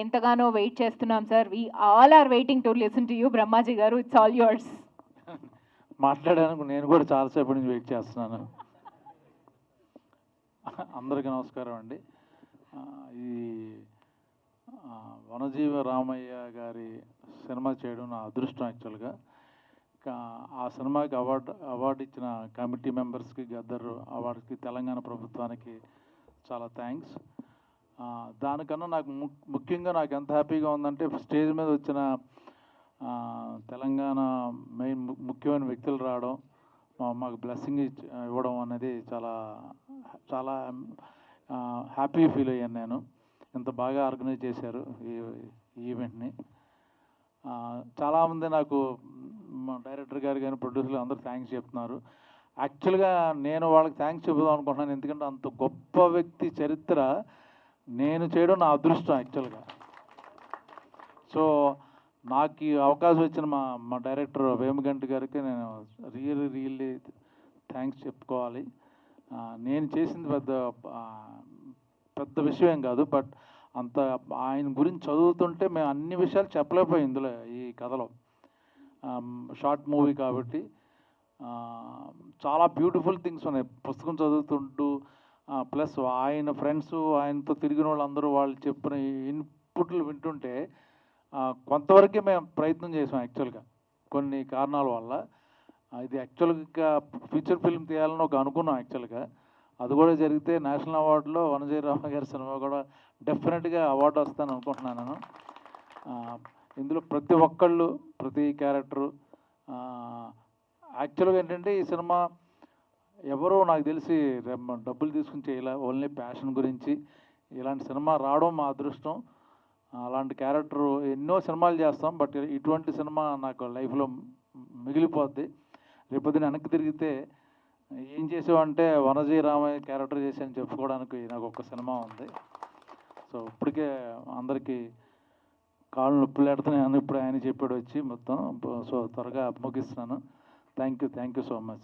ఎంతగానో వెయిట్ చేస్తున్నాం sir. We all are waiting to listen to you Brahmaji గారు. It's all yours. మాట్లాడడానికి నేను కూడా చాలాసేపు నుంచి వెయిట్ చేస్తున్నాను. అందరికీ నమస్కారం అండి. ఈ వనజీవ రామయ్య గారి సినిమా చేయడం నా అదృష్టం యాక్చువల్గా. ఆ సినిమాకి అవార్డు ఇచ్చిన కమిటీ మెంబర్స్కి, గద్దర్ అవార్డుకి, తెలంగాణ ప్రభుత్వానికి చాలా థ్యాంక్స్. దానికన్నా నాకు ముఖ్యంగా నాకు ఎంత హ్యాపీగా ఉందంటే, స్టేజ్ మీద వచ్చిన తెలంగాణ మెయిన్ ముఖ్యమైన వ్యక్తులు రావడం, మాకు బ్లెస్సింగ్ ఇవ్వడం అనేది చాలా చాలా హ్యాపీ ఫీల్ అయ్యాను నేను. ఇంత బాగా ఆర్గనైజ్ చేశారు ఈ ఈవెంట్ని. చాలామంది నాకు మా డైరెక్టర్ గారు కానీ, ప్రొడ్యూసర్లు అందరూ థ్యాంక్స్ చెప్తున్నారు. యాక్చువల్గా నేను వాళ్ళకి థ్యాంక్స్ చెబుదాం అనుకుంటున్నాను, ఎందుకంటే అంత గొప్ప వ్యక్తి చరిత్ర నేను చేయడం నా అదృష్టం యాక్చువల్గా. సో నాకు ఈ అవకాశం ఇచ్చిన మా డైరెక్టర్ వేమగంటి గారికి నేను రియల్లీ థ్యాంక్స్ చెప్పుకోవాలి. నేను చేసింది పెద్ద విషయం ఏం కాదు, బట్ అంత ఆయన గురించి చదువుతుంటే మేము అన్ని విషయాలు చెప్పలేకపోయాం ఇందులో, ఈ కథలో. షార్ట్ మూవీ కాబట్టి చాలా బ్యూటిఫుల్ థింగ్స్ ఉన్నాయి పుస్తకం చదువుతుంటూ. ప్లస్ ఆయన ఫ్రెండ్స్, ఆయనతో తిరిగిన వాళ్ళందరూ వాళ్ళు చెప్పిన ఇన్పుట్లు వింటుంటే కొంతవరకే మేము ప్రయత్నం చేసాం యాక్చువల్గా, కొన్ని కారణాల వల్ల. ఇది యాక్చువల్గా ఫీచర్ ఫిల్మ్ తీయాలని అనుకున్నాం యాక్చువల్గా. అది కూడా జరిగితే నేషనల్ అవార్డులో వనజీవ రామయ్య గారి సినిమా కూడా డెఫినెట్గా అవార్డు వస్తాను అనుకుంటున్నాను నేను. ఇందులో ప్రతి ఒక్కళ్ళు, ప్రతి క్యారెక్టరు యాక్చువల్గా ఏంటంటే, ఈ సినిమా ఎవరో నాకు తెలిసి డబ్బులు తీసుకుని చేయలే, ఓన్లీ ప్యాషన్ గురించి. ఇలాంటి సినిమా రావడం మా అదృష్టం. అలాంటి క్యారెక్టరు ఎన్నో సినిమాలు చేస్తాం, బట్ ఇటువంటి సినిమా నాకు లైఫ్లో మిగిలిపోద్ది. రేపొద్దున వెనక్కి తిరిగితే ఏం చేసావంటే వనజీవ రామయ్య క్యారెక్టర్ చేశాను చెప్పుకోవడానికి నాకు ఒక సినిమా ఉంది. సో ఇప్పటికే అందరికీ కాళ్ళు నొప్పులు పెడుతున్నాను, ఇప్పుడు ఆయన చెప్పాడు వచ్చి మొత్తం. సో త్వరగా ముగిస్తున్నాను. Thank you so much.